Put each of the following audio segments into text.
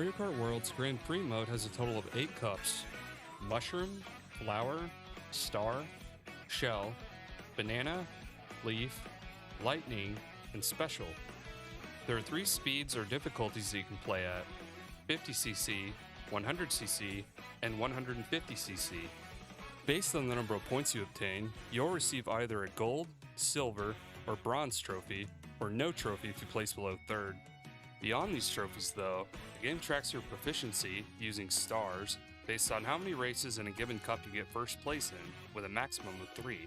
Mario Kart World's Grand Prix mode has a total of 8 cups: Mushroom, Flower, Star, Shell, Banana, Leaf, Lightning, and Special. There are 3 speeds or difficulties that you can play at: 50cc, 100cc, and 150cc. Based on the number of points you obtain, you'll receive either a gold, silver, or bronze trophy, or no trophy if you place below 3rd. Beyond these trophies though, the game tracks your proficiency using stars based on how many races in a given cup you get first place in, with a maximum of 3.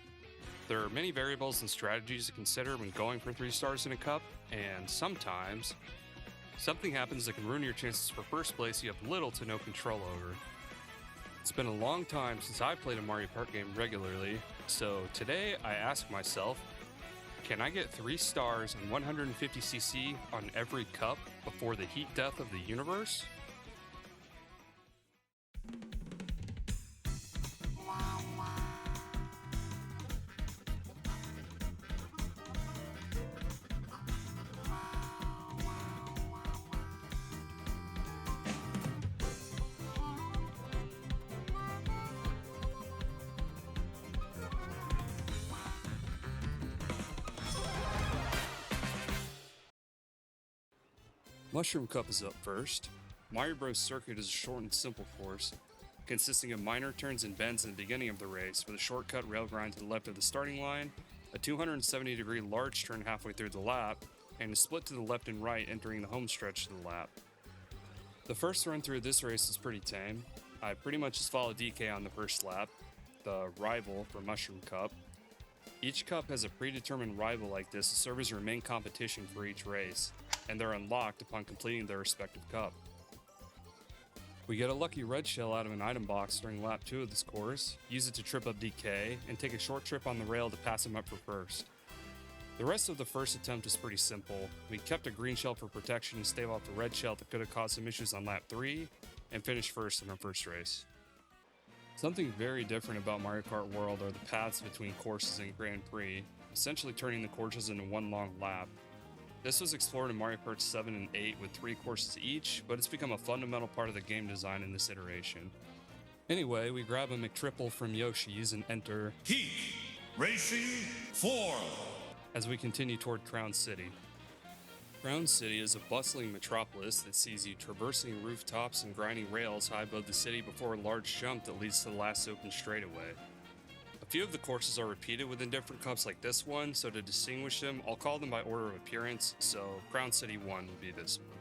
There are many variables and strategies to consider when going for 3 stars in a cup, and sometimes something happens that can ruin your chances for first place you have little to no control over. It's been a long time since I've played a Mario Kart game regularly, so today I ask myself, can I get 3 stars and 150cc on every cup before the heat death of the universe? Mushroom Cup is up first. Mario Bros. Circuit is a short and simple course, consisting of minor turns and bends in the beginning of the race, with a shortcut rail grind to the left of the starting line, a 270-degree large turn halfway through the lap, and a split to the left and right entering the home stretch of the lap. The first run through this race is pretty tame. I pretty much just follow DK on the first lap, the rival for Mushroom Cup. Each cup has a predetermined rival like this to serve as your main competition for each race, and they're unlocked upon completing their respective cup. We get a lucky red shell out of an item box during lap 2 of this course, use it to trip up DK, and take a short trip on the rail to pass him up for first. The rest of the first attempt is pretty simple. We kept a green shell for protection to stave off the red shell that could have caused some issues on lap 3, and finished first in our first race. Something very different about Mario Kart World are the paths between courses and Grand Prix, essentially turning the courses into one long lap. This was explored in Mario Kart 7 and 8 with 3 courses each, but it's become a fundamental part of the game design in this iteration. Anyway, we grab a McTriple from Yoshi's and enter Heat Racing 4 as we continue toward Crown City. Crown City is a bustling metropolis that sees you traversing rooftops and grinding rails high above the city before a large jump that leads to the last open straightaway. A few of the courses are repeated within different cups like this one, so to distinguish them, I'll call them by order of appearance, so Crown City 1 will be this one.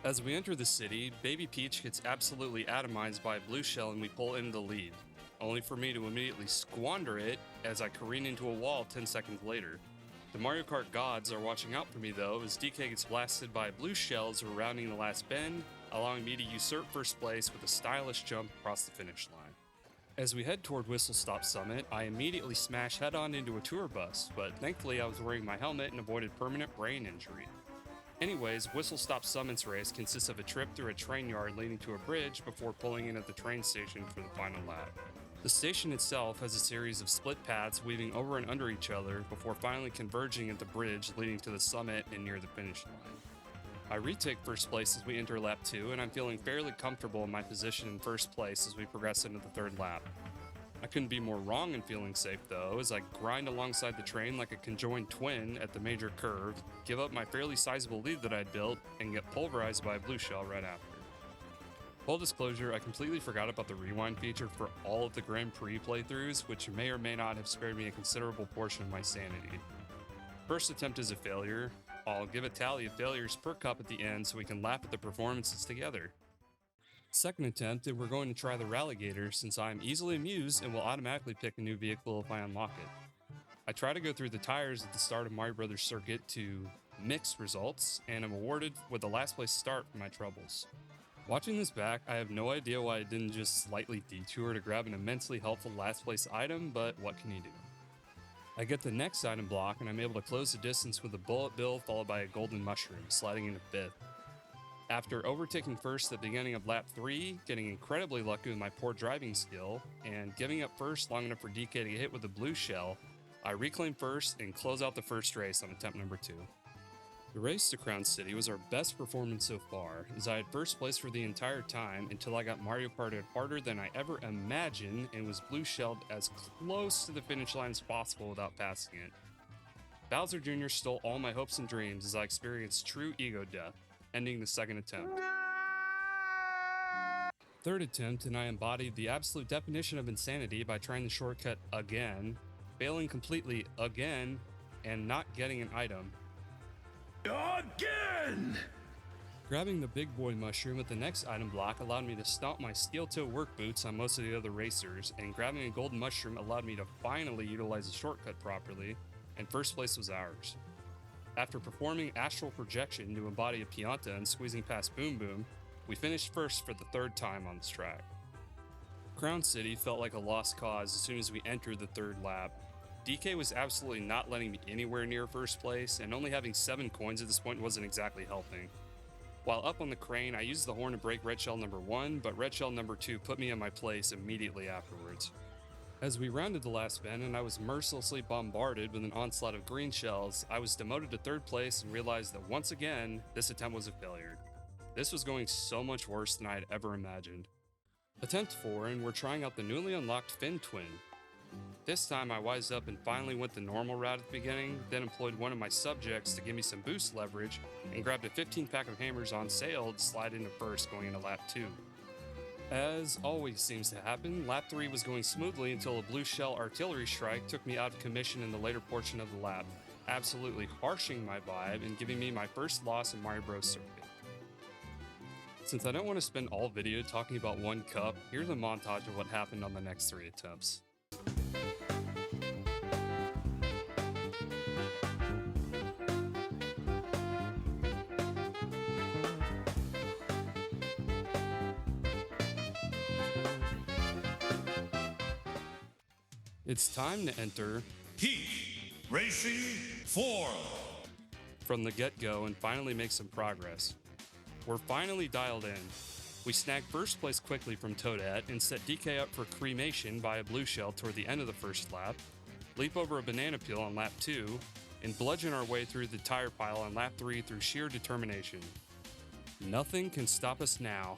As we enter the city, Baby Peach gets absolutely atomized by a blue shell and we pull into the lead, only for me to immediately squander it as I careen into a wall 10 seconds later. The Mario Kart gods are watching out for me though, as DK gets blasted by blue shells rounding the last bend, allowing me to usurp first place with a stylish jump across the finish line. As we head toward Whistle Stop Summit, I immediately smash head-on into a tour bus, but thankfully I was wearing my helmet and avoided permanent brain injury. Anyways, Whistle Stop Summit's race consists of a trip through a train yard leading to a bridge before pulling in at the train station for the final lap. The station itself has a series of split paths weaving over and under each other before finally converging at the bridge leading to the summit and near the finish line. I retake first place as we enter lap 2, and I'm feeling fairly comfortable in my position in first place as we progress into the 3rd lap. I couldn't be more wrong in feeling safe though, as I grind alongside the train like a conjoined twin at the major curve, give up my fairly sizable lead that I'd built, and get pulverized by a blue shell right after. Full disclosure, I completely forgot about the rewind feature for all of the Grand Prix playthroughs, which may or may not have spared me a considerable portion of my sanity. First attempt is a failure. I'll give a tally of failures per cup at the end so we can laugh at the performances together. Second attempt, and we're going to try the Ralligator since I'm easily amused and will automatically pick a new vehicle if I unlock it. I try to go through the tires at the start of Mario Bros. Circuit to mixed results, and am awarded with the last place start for my troubles. Watching this back, I have no idea why I didn't just slightly detour to grab an immensely helpful last place item, but what can you do? I get the next item block and I'm able to close the distance with a bullet bill followed by a golden mushroom, sliding into 5th. After overtaking first at the beginning of lap 3, getting incredibly lucky with my poor driving skill, and giving up first long enough for DK to get hit with a blue shell, I reclaim first and close out the first race on attempt number 2. The race to Crown City was our best performance so far, as I had first place for the entire time until I got Mario Karted harder than I ever imagined and was blue shelled as close to the finish line as possible without passing it. Bowser Jr. stole all my hopes and dreams as I experienced true ego death, ending the second attempt. Third attempt, and I embodied the absolute definition of insanity by trying the shortcut again, failing completely again, and not getting an item. Again! Grabbing the big boy mushroom at the next item block allowed me to stomp my steel toe work boots on most of the other racers, and grabbing a golden mushroom allowed me to finally utilize the shortcut properly, and first place was ours. After performing astral projection to embody a Pianta and squeezing past Boom Boom, we finished first for the third time on this track. Crown City felt like a lost cause as soon as we entered the third lap. DK was absolutely not letting me anywhere near first place, and only having 7 coins at this point wasn't exactly helping. While up on the crane, I used the horn to break red shell number 1, but red shell number 2 put me in my place immediately afterwards. As we rounded the last bend and I was mercilessly bombarded with an onslaught of green shells, I was demoted to third place and realized that once again, this attempt was a failure. This was going so much worse than I had ever imagined. Attempt 4, and we're trying out the newly unlocked Fin Twin. This time I wised up and finally went the normal route at the beginning, then employed one of my subjects to give me some boost leverage, and grabbed a 15 pack of hammers on sale to slide into first going into lap 2. As always seems to happen, lap 3 was going smoothly until a blue shell artillery strike took me out of commission in the later portion of the lap, absolutely harshing my vibe and giving me my first loss in Mario Bros. Circuit. Since I don't want to spend all video talking about one cup, here's a montage of what happened on the next 3 attempts. It's time to enter Heat Racing 4. from the get-go and finally make some progress. We're finally dialed in. We snag first place quickly from Toadette and set DK up for cremation by a blue shell toward the end of the first lap, leap over a banana peel on lap 2, and bludgeon our way through the tire pile on lap 3 through sheer determination. Nothing can stop us now.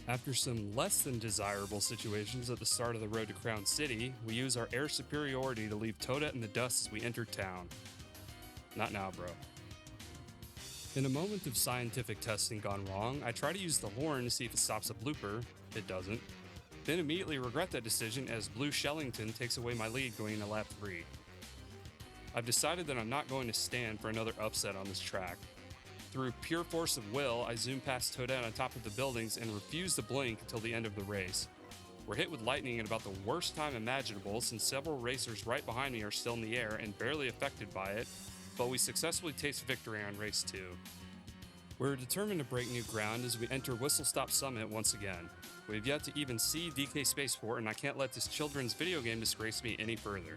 After some less than desirable situations at the start of the road to Crown City, we use our air superiority to leave Toadette in the dust as we enter town. Not now, bro. In a moment of scientific testing gone wrong, I try to use the horn to see if it stops a blooper. It doesn't. Then immediately regret that decision as Blue Shellington takes away my lead going into lap 3. I've decided that I'm not going to stand for another upset on this track. Through pure force of will, I zoom past Toadette on top of the buildings and refuse to blink until the end of the race. We're hit with lightning at about the worst time imaginable since several racers right behind me are still in the air and barely affected by it, but we successfully taste victory on race 2. We're determined to break new ground as we enter Whistle Stop Summit once again. We've yet to even see DK Spaceport, and I can't let this children's video game disgrace me any further.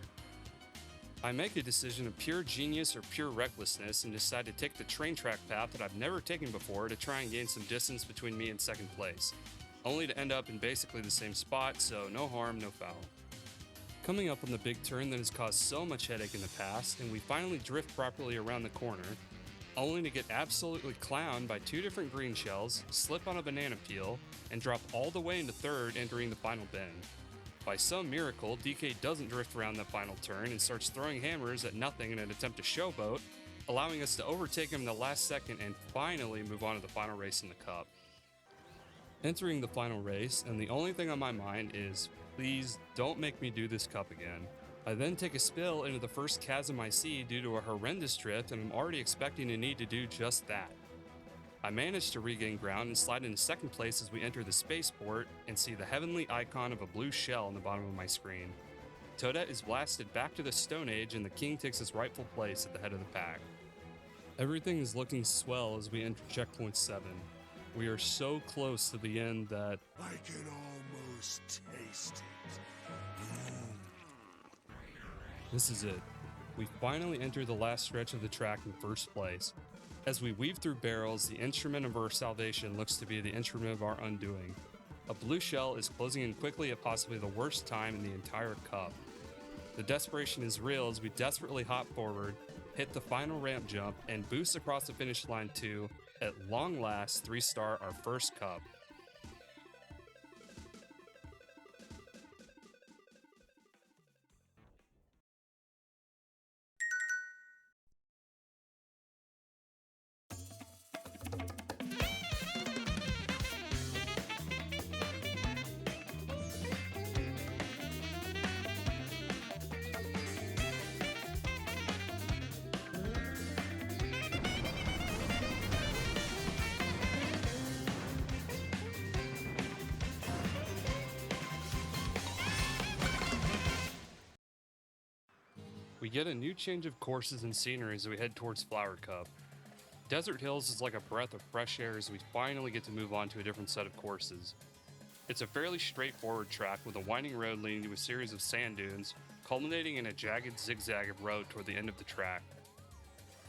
I make a decision of pure genius or pure recklessness and decide to take the train track path that I've never taken before to try and gain some distance between me and second place, only to end up in basically the same spot, so no harm, no foul. Coming up on the big turn that has caused so much headache in the past, and we finally drift properly around the corner, only to get absolutely clowned by 2 different green shells, slip on a banana peel, and drop all the way into third entering the final bend. By some miracle, DK doesn't drift around the final turn and starts throwing hammers at nothing in an attempt to showboat, allowing us to overtake him in the last second and finally move on to the final race in the cup. Entering the final race, and the only thing on my mind is, please don't make me do this cup again. I then take a spill into the first chasm I see due to a horrendous drift, and I'm already expecting to need to do just that. I manage to regain ground and slide into second place as we enter the spaceport and see the heavenly icon of a blue shell on the bottom of my screen. Toadette is blasted back to the Stone Age and the king takes his rightful place at the head of the pack. Everything is looking swell as we enter checkpoint 7. We are so close to the end that I can almost taste it. this is it. We finally enter the last stretch of the track in first place. As we weave through barrels, the instrument of our salvation looks to be the instrument of our undoing. A blue shell is closing in quickly at possibly the worst time in the entire cup. The desperation is real as we desperately hop forward, hit the final ramp jump, and boost across the finish line to, at long last, 3-star our first cup. We get a new change of courses and scenery as we head towards Flower Cup. Desert Hills is like a breath of fresh air as we finally get to move on to a different set of courses. It's a fairly straightforward track with a winding road leading to a series of sand dunes, culminating in a jagged zigzag of road toward the end of the track.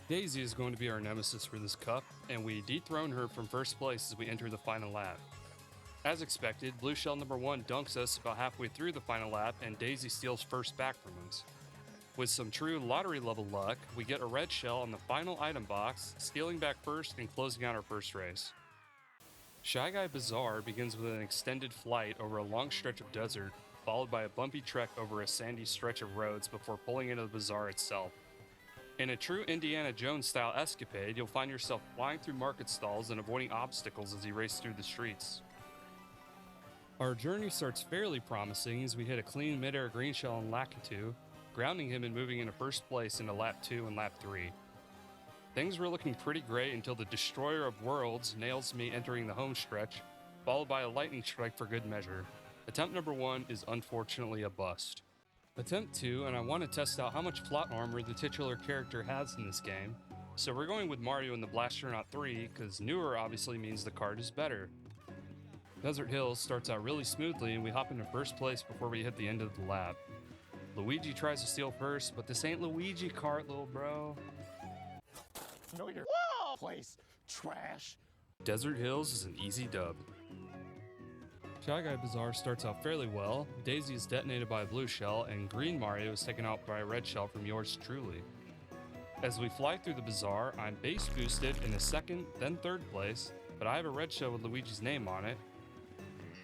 Daisy is going to be our nemesis for this cup, and we dethrone her from first place as we enter the final lap. As expected, Blue Shell number 1 dunks us about halfway through the final lap, and Daisy steals first back from us. With some true lottery level luck, we get a red shell on the final item box, stealing back first and closing out our first race. Shy Guy Bazaar begins with an extended flight over a long stretch of desert, followed by a bumpy trek over a sandy stretch of roads before pulling into the bazaar itself. In a true Indiana Jones style escapade, you'll find yourself flying through market stalls and avoiding obstacles as you race through the streets. Our journey starts fairly promising as we hit a clean mid-air green shell on Lakitu, grounding him and moving into first place into lap 2 and lap 3. Things were looking pretty great until the Destroyer of Worlds nails me entering the home stretch, followed by a lightning strike for good measure. Attempt number 1 is unfortunately a bust. Attempt 2, and I want to test out how much plot armor the titular character has in this game, so we're going with Mario in the Blasternaut 3, because newer obviously means the card is better. Desert Hills starts out really smoothly and we hop into first place before we hit the end of the lap. Luigi tries to steal first, but this ain't Luigi Kart, little bro. Know your place, trash. Desert Hills is an easy dub. Shy Guy Bazaar starts out fairly well. Daisy is detonated by a blue shell, and Green Mario is taken out by a red shell from yours truly. As we fly through the bazaar, I'm base boosted in a second, then third place, but I have a red shell with Luigi's name on it,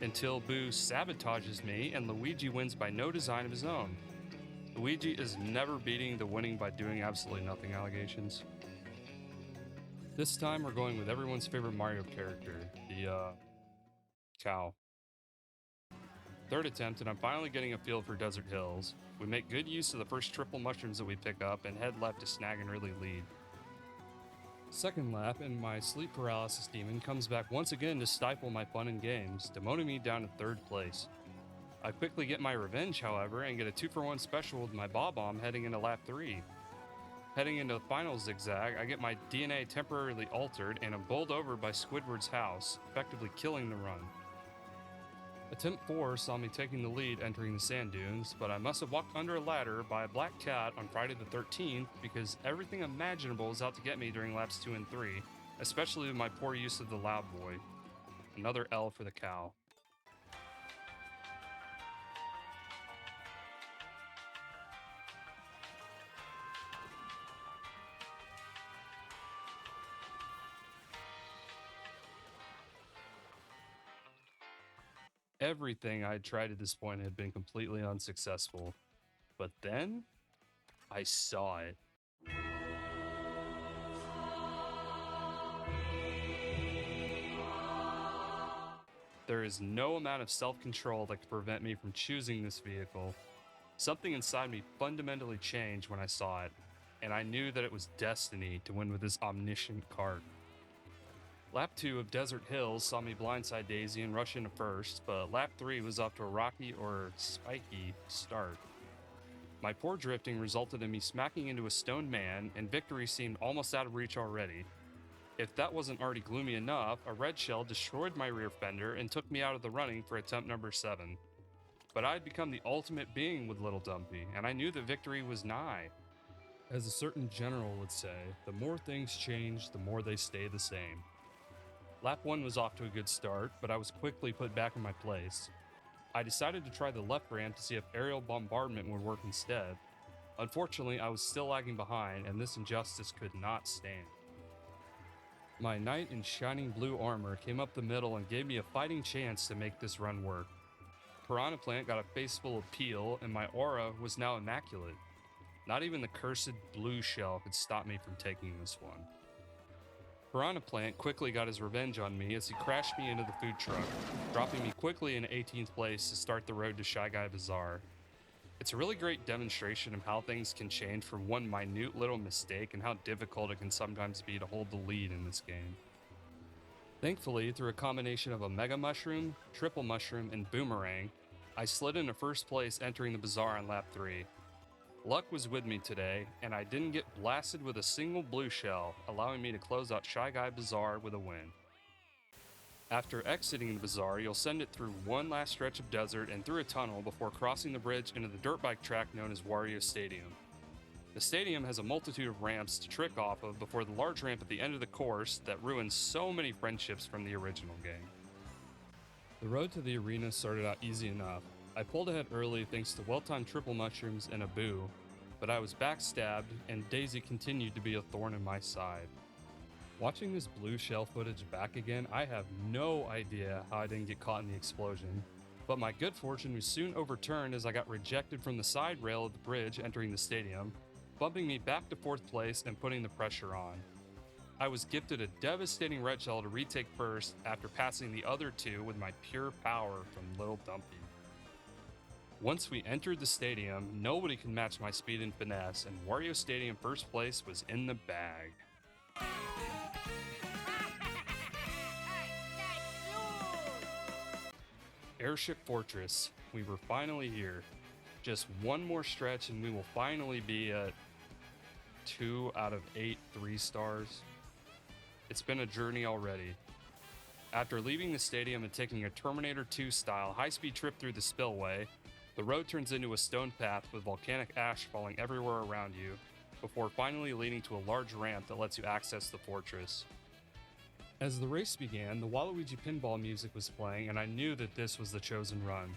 until Boo sabotages me and Luigi wins by no design of his own. Luigi is never beating the winning by doing absolutely nothing allegations. This time we're going with everyone's favorite Mario character, the, cow. Third attempt, and I'm finally getting a feel for Desert Hills. We make good use of the first triple mushrooms that we pick up and head left to snag an early lead. Second lap, and my sleep paralysis demon comes back once again to stifle my fun and games, demoting me down to third place. I quickly get my revenge, however, and get a 2-for-1 special with my Bob-omb heading into lap 3. Heading into the final zigzag, I get my DNA temporarily altered and am bowled over by Squidward's house, effectively killing the run. Attempt 4 saw me taking the lead entering the sand dunes, but I must have walked under a ladder by a black cat on Friday the 13th because everything imaginable is out to get me during laps 2 and 3, especially with my poor use of the Loud Boy. Another L for the cow. Everything I had tried at this point had been completely unsuccessful. But then, I saw it. There is no amount of self-control that could prevent me from choosing this vehicle. Something inside me fundamentally changed when I saw it, and I knew that it was destiny to win with this omniscient cart. Lap 2 of Desert Hills saw me blindside Daisy and rush into first, but lap 3 was off to a rocky or spiky start. My poor drifting resulted in me smacking into a stone man, and victory seemed almost out of reach already. If that wasn't already gloomy enough, a red shell destroyed my rear fender and took me out of the running for attempt number 7. But I had become the ultimate being with Little Dumpy, and I knew that victory was nigh. As a certain general would say, the more things change, the more they stay the same. Lap 1 was off to a good start, but I was quickly put back in my place. I decided to try the left ramp to see if aerial bombardment would work instead. Unfortunately, I was still lagging behind, and this injustice could not stand. My knight in shining blue armor came up the middle and gave me a fighting chance to make this run work. Piranha Plant got a face full of peel, and my aura was now immaculate. Not even the cursed blue shell could stop me from taking this one. Piranha Plant quickly got his revenge on me as he crashed me into the food truck, dropping me quickly in 18th place to start the road to Shy Guy Bazaar. It's a really great demonstration of how things can change from one minute little mistake and how difficult it can sometimes be to hold the lead in this game. Thankfully, through a combination of a Mega Mushroom, Triple Mushroom, and Boomerang, I slid into first place entering the Bazaar on lap 3. Luck was with me today, and I didn't get blasted with a single blue shell, allowing me to close out Shy Guy Bazaar with a win. After exiting the bazaar, you'll send it through one last stretch of desert and through a tunnel before crossing the bridge into the dirt bike track known as Wario Stadium. The stadium has a multitude of ramps to trick off of before the large ramp at the end of the course that ruins so many friendships from the original game. The road to the arena started out easy enough. I pulled ahead early thanks to well-timed triple mushrooms and a boo, but I was backstabbed and Daisy continued to be a thorn in my side. Watching this blue shell footage back again, I have no idea how I didn't get caught in the explosion, but my good fortune was soon overturned as I got rejected from the side rail of the bridge entering the stadium, bumping me back to 4th place and putting the pressure on. I was gifted a devastating red shell to retake first after passing the other two with my pure power from Little Dumpy. Once we entered the stadium, nobody could match my speed and finesse, and Wario Stadium first place was in the bag. Airship Fortress, we were finally here. Just one more stretch and we will finally be at 2 out of 8 3 stars. It's been a journey already. After leaving the stadium and taking a Terminator 2 style high-speed trip through the spillway, the road turns into a stone path with volcanic ash falling everywhere around you, before finally leading to a large ramp that lets you access the fortress. As the race began, the Waluigi pinball music was playing, and I knew that this was the chosen run.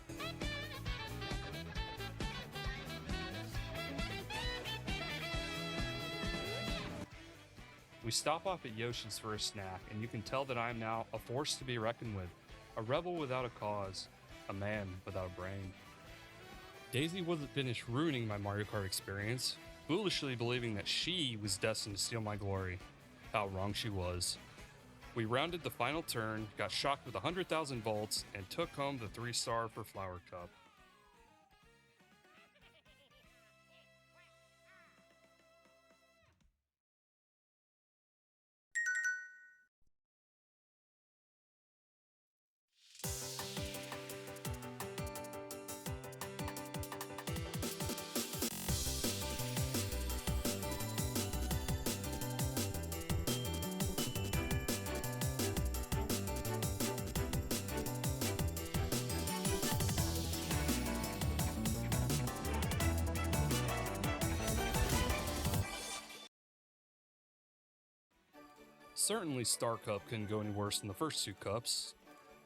We stop off at Yoshi's for a snack, and you can tell that I am now a force to be reckoned with, a rebel without a cause, a man without a brain. Daisy wasn't finished ruining my Mario Kart experience, foolishly believing that she was destined to steal my glory. How wrong she was. We rounded the final turn, got shocked with 100,000 volts, and took home the 3-star for Flower Cup. Certainly Star Cup couldn't go any worse than the first 2 cups,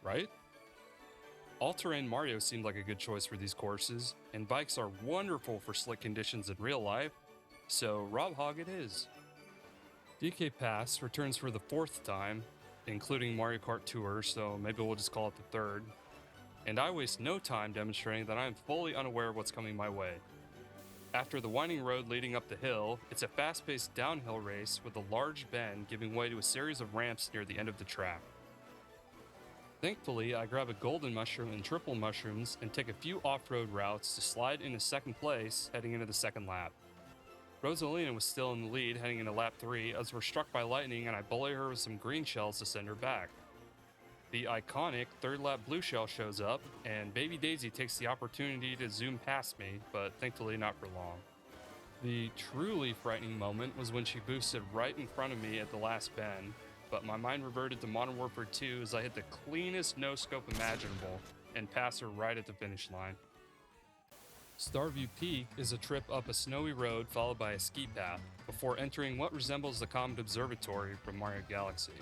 right? All-terrain Mario seemed like a good choice for these courses, and bikes are wonderful for slick conditions in real life, so Rob Hogg it is. DK Pass returns for the 4th time, including Mario Kart Tour, so maybe we'll just call it the 3rd, and I waste no time demonstrating that I am fully unaware of what's coming my way. After the winding road leading up the hill, it's a fast-paced downhill race with a large bend giving way to a series of ramps near the end of the track. Thankfully, I grab a golden mushroom and triple mushrooms and take a few off-road routes to slide into 2nd place heading into the 2nd lap. Rosalina was still in the lead heading into lap 3 as we're struck by lightning and I bully her with some green shells to send her back. The iconic 3rd lap blue shell shows up, and Baby Daisy takes the opportunity to zoom past me, but thankfully not for long. The truly frightening moment was when she boosted right in front of me at the last bend, but my mind reverted to Modern Warfare 2 as I hit the cleanest no-scope imaginable and passed her right at the finish line. Starview Peak is a trip up a snowy road followed by a ski path, before entering what resembles the Comet Observatory from Mario Galaxy.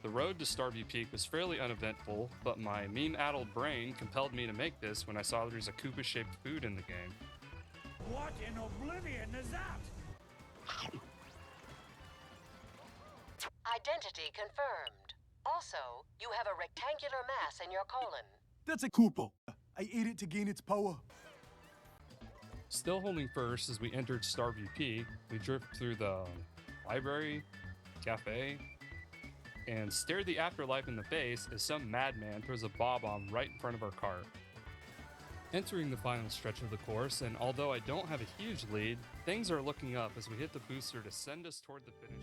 The road to Starview Peak was fairly uneventful, but my meme-addled brain compelled me to make this when I saw there's a Koopa-shaped food in the game. What in oblivion is that? Identity confirmed. Also, you have a rectangular mass in your colon. That's a Koopa. I ate it to gain its power. Still holding first as we entered Starview Peak, we drift through the library, cafe, and stare the afterlife in the face as some madman throws a bob-omb right in front of our cart. Entering the final stretch of the course, and although I don't have a huge lead, things are looking up as we hit the booster to send us toward the finish.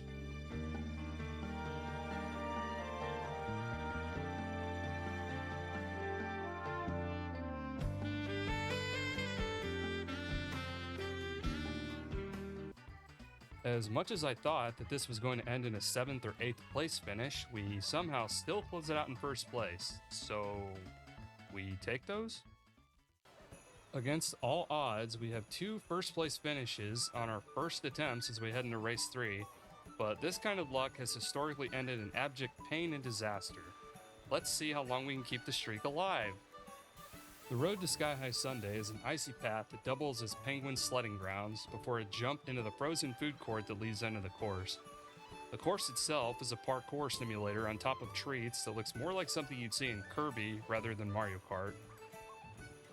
As much as I thought that this was going to end in a 7th or 8th place finish, we somehow still close it out in first place. So, we take those? Against all odds, we have 2 first place finishes on our first attempts as we head into race 3, but this kind of luck has historically ended in abject pain and disaster. Let's see how long we can keep the streak alive. The road to Sky High Sunday is an icy path that doubles as penguin sledding grounds before a jump into the frozen food court that leads into the course. The course itself is a parkour simulator on top of treats that looks more like something you'd see in Kirby rather than Mario Kart.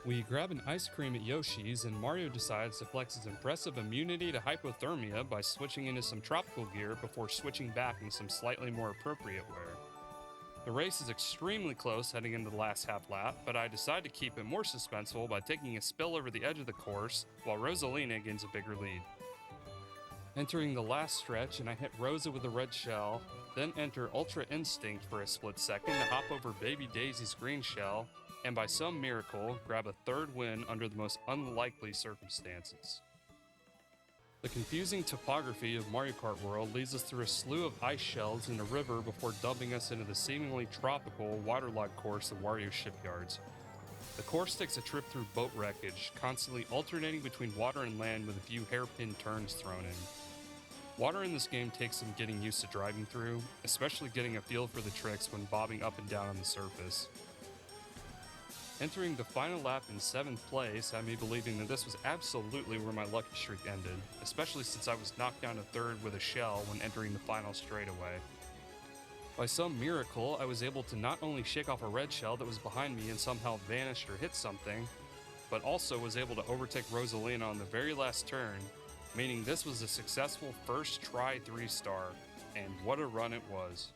We grab an ice cream at Yoshi's and Mario decides to flex his impressive immunity to hypothermia by switching into some tropical gear before switching back into some slightly more appropriate wear. The race is extremely close heading into the last half lap, but I decide to keep it more suspenseful by taking a spill over the edge of the course, while Rosalina gains a bigger lead. Entering the last stretch, and I hit Rosa with a red shell, then enter Ultra Instinct for a split second to hop over Baby Daisy's green shell, and by some miracle, grab a 3rd win under the most unlikely circumstances. The confusing topography of Mario Kart World leads us through a slew of ice shelves in a river before dumping us into the seemingly tropical, waterlogged course of Wario shipyards. The course takes a trip through boat wreckage, constantly alternating between water and land with a few hairpin turns thrown in. Water in this game takes some getting used to driving through, especially getting a feel for the tricks when bobbing up and down on the surface. Entering the final lap in 7th place had me believing that this was absolutely where my lucky streak ended, especially since I was knocked down to 3rd with a shell when entering the final straightaway. By some miracle, I was able to not only shake off a red shell that was behind me and somehow vanished or hit something, but also was able to overtake Rosalina on the very last turn, meaning this was a successful first try 3-star, and what a run it was.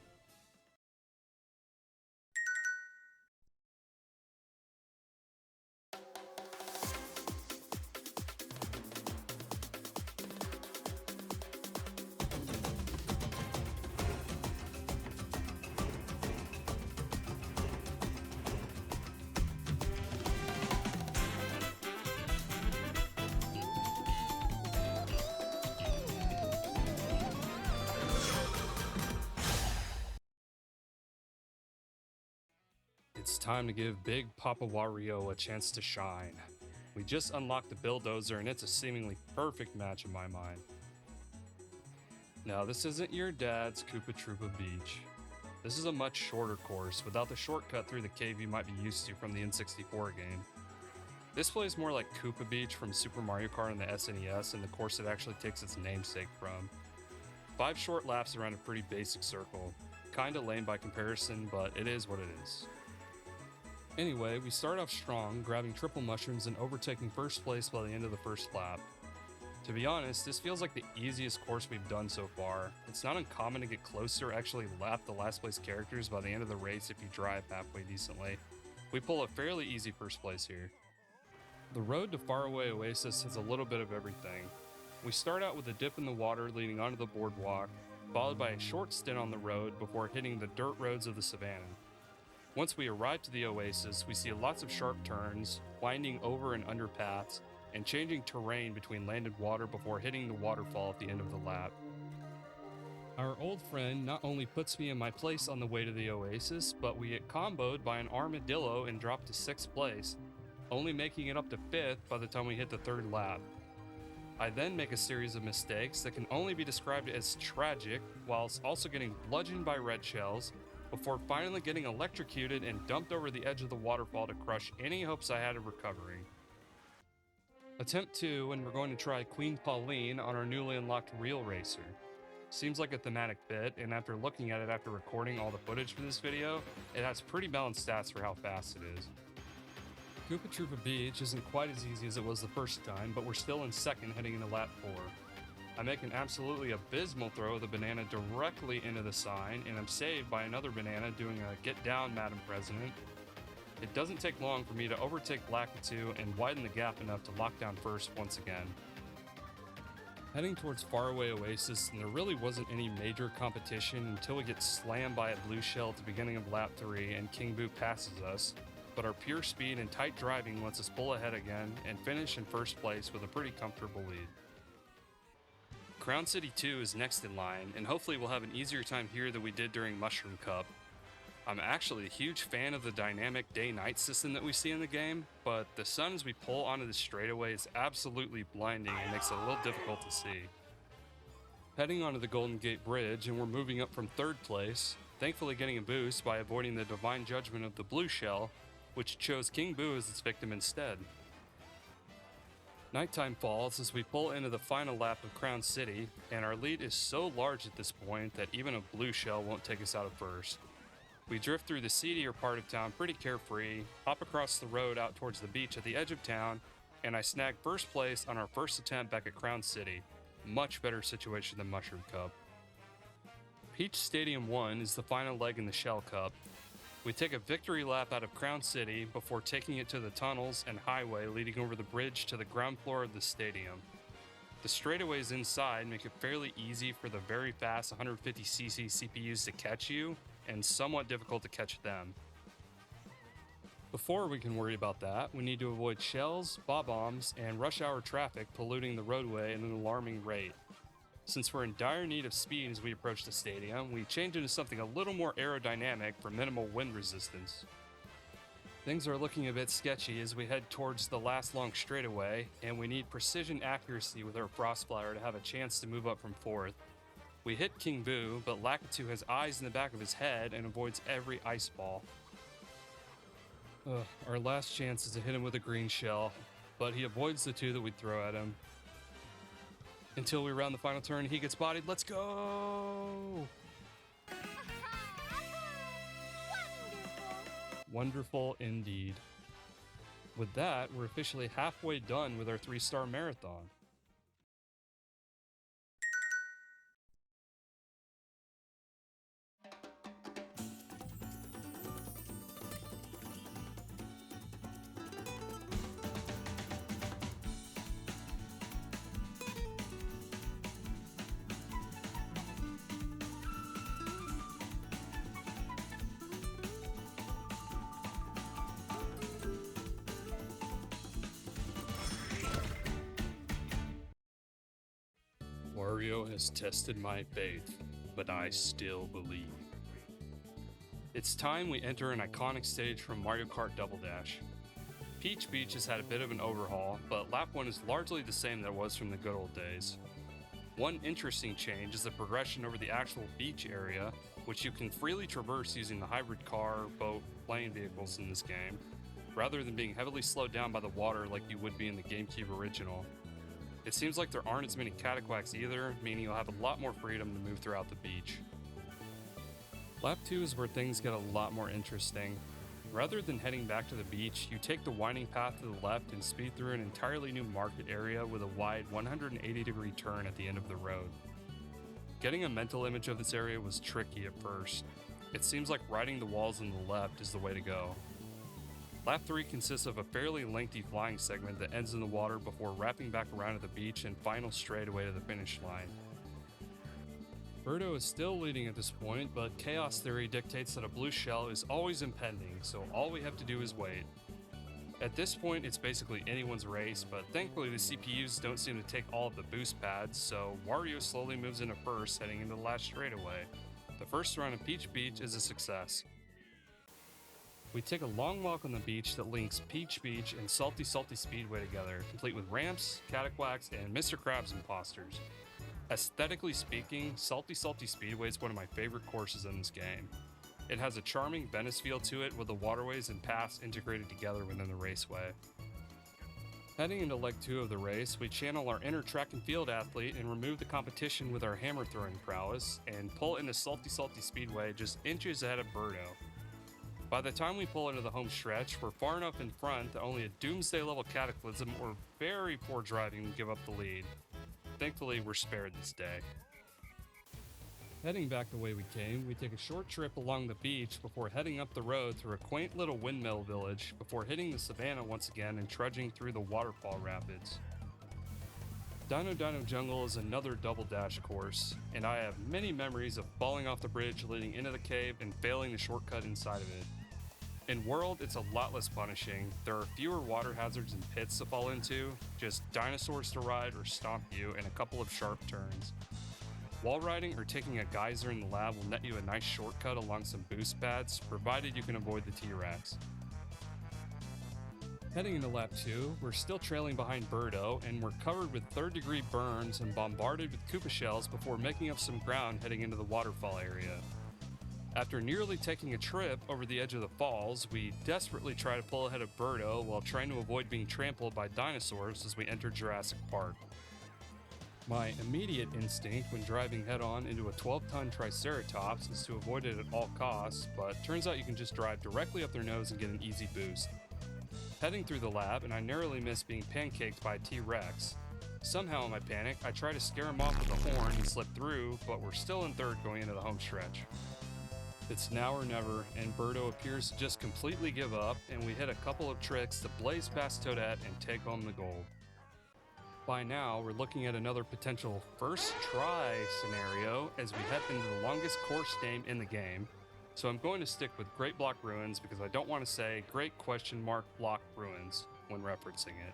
It's time to give Big Papa Wario a chance to shine. We just unlocked the Bulldozer and it's a seemingly perfect match in my mind. Now this isn't your dad's Koopa Troopa Beach. This is a much shorter course without the shortcut through the cave you might be used to from the N64 game. This plays more like Koopa Beach from Super Mario Kart on the SNES and the course it actually takes its namesake from. 5 short laps around a pretty basic circle. Kinda lame by comparison, but it is what it is. Anyway, we start off strong, grabbing triple mushrooms and overtaking first place by the end of the first lap. To be honest, this feels like the easiest course we've done so far. It's not uncommon to get close or actually lap the last place characters by the end of the race if you drive halfway decently. We pull a fairly easy first place here. The road to Faraway Oasis has a little bit of everything. We start out with a dip in the water leading onto the boardwalk, followed by a short stint on the road before hitting the dirt roads of the savannah. Once we arrive to the oasis, we see lots of sharp turns, winding over and under paths, and changing terrain between land and water before hitting the waterfall at the end of the lap. Our old friend not only puts me in my place on the way to the oasis, but we get comboed by an armadillo and drop to 6th place, only making it up to 5th by the time we hit the 3rd lap. I then make a series of mistakes that can only be described as tragic, whilst also getting bludgeoned by red shells, before finally getting electrocuted and dumped over the edge of the waterfall to crush any hopes I had of recovery. Attempt 2, and we're going to try Queen Pauline on our newly unlocked Real Racer. Seems like a thematic bit, and after looking at it after recording all the footage for this video, it has pretty balanced stats for how fast it is. Koopa Troopa Beach isn't quite as easy as it was the first time, but we're still in second heading into lap 4. I make an absolutely abysmal throw of the banana directly into the sign, and I'm saved by another banana doing a "Get down, Madam President." It doesn't take long for me to overtake Lakitu and widen the gap enough to lock down first once again. Heading towards Faraway Oasis, and there really wasn't any major competition until we get slammed by a blue shell at the beginning of lap 3 and King Boo passes us, but our pure speed and tight driving lets us pull ahead again and finish in first place with a pretty comfortable lead. Crown City 2 is next in line, and hopefully we'll have an easier time here than we did during Mushroom Cup. I'm actually a huge fan of the dynamic day-night system that we see in the game, but the sun as we pull onto the straightaway is absolutely blinding and makes it a little difficult to see. Heading onto the Golden Gate Bridge, and we're moving up from 3rd place, thankfully getting a boost by avoiding the divine judgment of the blue shell, which chose King Boo as its victim instead. Nighttime falls as we pull into the final lap of Crown City, and our lead is so large at this point that even a blue shell won't take us out of first. We drift through the seedier part of town pretty carefree, hop across the road out towards the beach at the edge of town, and I snag first place on our first attempt back at Crown City. Much better situation than Mushroom Cup. Peach Stadium 1 is the final leg in the Shell Cup. We take a victory lap out of Crown City before taking it to the tunnels and highway leading over the bridge to the ground floor of the stadium. The straightaways inside make it fairly easy for the very fast 150cc CPUs to catch you, and somewhat difficult to catch them. Before we can worry about that, we need to avoid shells, bob-bombs, and rush hour traffic polluting the roadway at an alarming rate. Since we're in dire need of speed as we approach the stadium, we change into something a little more aerodynamic for minimal wind resistance. Things are looking a bit sketchy as we head towards the last long straightaway, and we need precision accuracy with our Frost Flyer to have a chance to move up from 4th. We hit King Boo, but Lakitu has eyes in the back of his head and avoids every ice ball. Our last chance is to hit him with a green shell, but he avoids the 2 that we throw at him. Until we round the final turn, he gets bodied. Let's go! Wonderful indeed. With that, we're officially halfway done with our 3-star marathon. Wario has tested my faith, but I still believe. It's time we enter an iconic stage from Mario Kart Double Dash. Peach Beach has had a bit of an overhaul, but lap 1 is largely the same that it was from the good old days. One interesting change is the progression over the actual beach area, which you can freely traverse using the hybrid car, boat, plane vehicles in this game, rather than being heavily slowed down by the water like you would be in the GameCube original. It seems like there aren't as many cataquacks either, meaning you'll have a lot more freedom to move throughout the beach. Lap 2 is where things get a lot more interesting. Rather than heading back to the beach, you take the winding path to the left and speed through an entirely new market area with a wide 180-degree turn at the end of the road. Getting a mental image of this area was tricky at first. It seems like riding the walls on the left is the way to go. Lap 3 consists of a fairly lengthy flying segment that ends in the water before wrapping back around to the beach and final straightaway to the finish line. Birdo is still leading at this point, but chaos theory dictates that a blue shell is always impending, so all we have to do is wait. At this point, it's basically anyone's race, but thankfully the CPUs don't seem to take all of the boost pads, so Wario slowly moves into first, heading into the last straightaway. The first run of Peach Beach is a success. We take a long walk on the beach that links Peach Beach and Salty Salty Speedway together, complete with ramps, cataquacks, and Mr. Krabs imposters. Aesthetically speaking, Salty Salty Speedway is one of my favorite courses in this game. It has a charming Venice feel to it with the waterways and paths integrated together within the raceway. Heading into leg 2 of the race, we channel our inner track and field athlete and remove the competition with our hammer throwing prowess and pull into Salty Speedway just inches ahead of Birdo. By the time we pull into the home stretch, we're far enough in front that only a doomsday level cataclysm or very poor driving will give up the lead. Thankfully, we're spared this day. Heading back the way we came, we take a short trip along the beach before heading up the road through a quaint little windmill village before hitting the savannah once again and trudging through the waterfall rapids. Dino Jungle is another double dash course, and I have many memories of falling off the bridge leading into the cave and failing the shortcut inside of it. In World, it's a lot less punishing. There are fewer water hazards and pits to fall into, just dinosaurs to ride or stomp you, and a couple of sharp turns. Wall riding or taking a geyser in the lab will net you a nice shortcut along some boost pads, provided you can avoid the T-Rex. Heading into lap 2, we're still trailing behind Birdo, and we're covered with third-degree burns and bombarded with Koopa shells before making up some ground heading into the waterfall area. After nearly taking a trip over the edge of the falls, we desperately try to pull ahead of Birdo while trying to avoid being trampled by dinosaurs as we enter Jurassic Park. My immediate instinct when driving head-on into a 12-ton Triceratops is to avoid it at all costs, but turns out you can just drive directly up their nose and get an easy boost. Heading through the lab, and I narrowly miss being pancaked by a T-Rex. Somehow in my panic, I try to scare him off with a horn and slip through, but we're still in third going into the home stretch. It's now or never, and Birdo appears to just completely give up, and we hit a couple of tricks to blaze past Toadette and take home the gold. By now, we're looking at another potential first try scenario as we head into the longest course name in the game, so I'm going to stick with Great Block Ruins because I don't want to say Great Block Ruins when referencing it.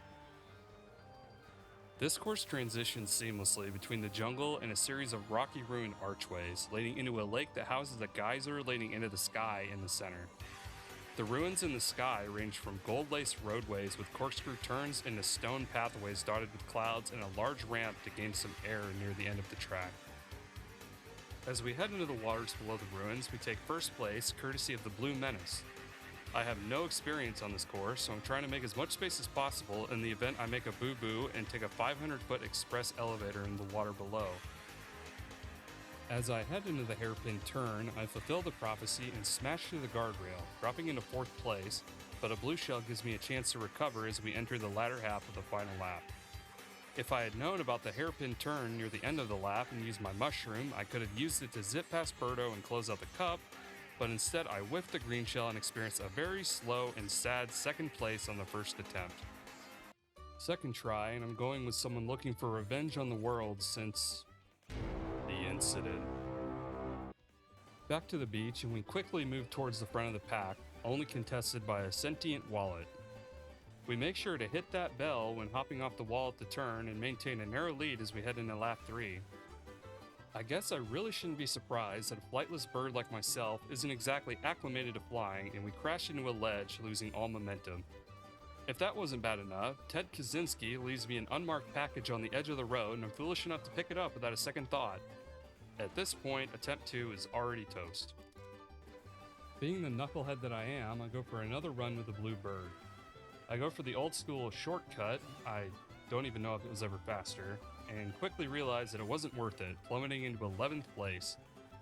This course transitions seamlessly between the jungle and a series of rocky ruined archways leading into a lake that houses a geyser leading into the sky in the center. The ruins in the sky range from gold-laced roadways with corkscrew turns into stone pathways dotted with clouds and a large ramp to gain some air near the end of the track. As we head into the waters below the ruins, we take first place courtesy of the Blue Menace. I have no experience on this course, so I'm trying to make as much space as possible in the event I make a boo-boo and take a 500-foot express elevator in the water below. As I head into the hairpin turn, I fulfill the prophecy and smash through the guardrail, dropping into 4th place, but a blue shell gives me a chance to recover as we enter the latter half of the final lap. If I had known about the hairpin turn near the end of the lap and used my mushroom, I could have used it to zip past Birdo and close out the cup, but instead I whiffed the green shell and experienced a very slow and sad 2nd place on the first attempt. Second try, and I'm going with someone looking for revenge on the world since the incident. Back to the beach, and we quickly move towards the front of the pack, only contested by a sentient wallet. We make sure to hit that bell when hopping off the wall at the turn and maintain a narrow lead as we head into lap 3. I guess I really shouldn't be surprised that a flightless bird like myself isn't exactly acclimated to flying, and we crash into a ledge, losing all momentum. If that wasn't bad enough, Ted Kaczynski leaves me an unmarked package on the edge of the road, and I'm foolish enough to pick it up without a second thought. At this point, attempt 2 is already toast. Being the knucklehead that I am, I go for another run with the Blue Bird. I go for the old school shortcut, I don't even know if it was ever faster, and quickly realize that it wasn't worth it, plummeting into 11th place.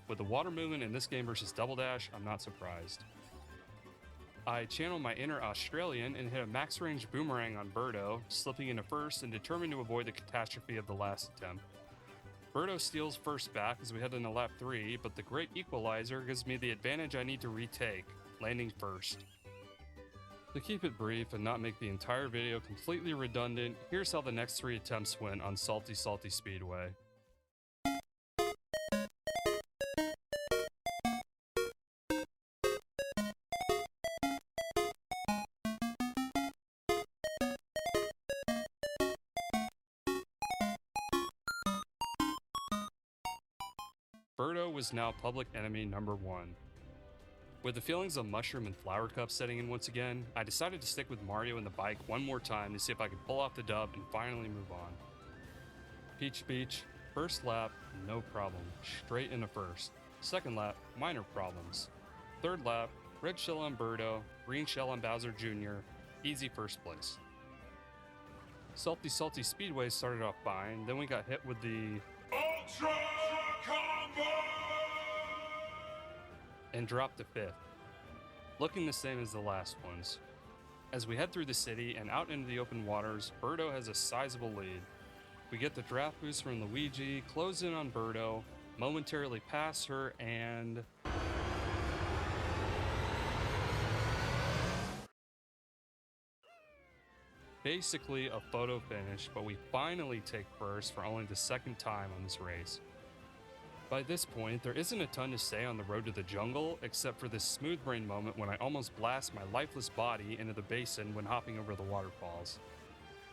With the water movement in this game versus Double Dash, I'm not surprised. I channel my inner Australian and hit a max range boomerang on Birdo, slipping into first and determined to avoid the catastrophe of the last attempt. Birdo steals first back as we head into lap 3, but the great equalizer gives me the advantage I need to retake, landing first. To keep it brief and not make the entire video completely redundant, here's how the next 3 attempts went on Salty Speedway. Birdo was now public enemy number 1. With the feelings of Mushroom and Flower Cup setting in once again, I decided to stick with Mario and the bike one more time to see if I could pull off the dub and finally move on. Peach Beach, first lap, no problem, straight into first. Second lap, minor problems. Third lap, red shell on Birdo, green shell on Bowser Jr., easy first place. Salty Salty Speedway started off fine, then we got hit with the Ultra Combo and dropped to 5th, looking the same as the last ones. As we head through the city and out into the open waters, Birdo has a sizable lead. We get the draft boost from Luigi, close in on Birdo, momentarily pass her, and basically a photo finish, but we finally take first for only the second time on this race. By this point, there isn't a ton to say on the road to the jungle, except for this smooth brain moment when I almost blast my lifeless body into the basin when hopping over the waterfalls.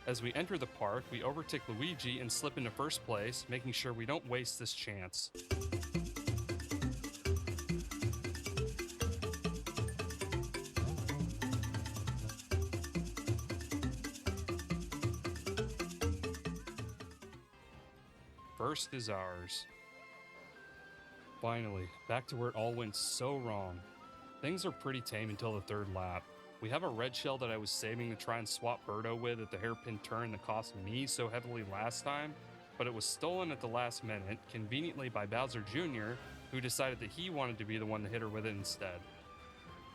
As we enter the park, we overtake Luigi and slip into first place, making sure we don't waste this chance. First is ours. Finally, back to where it all went so wrong. Things are pretty tame until the third lap. We have a red shell that I was saving to try and swap Birdo with at the hairpin turn that cost me so heavily last time, but it was stolen at the last minute, conveniently by Bowser Jr., who decided that he wanted to be the one to hit her with it instead.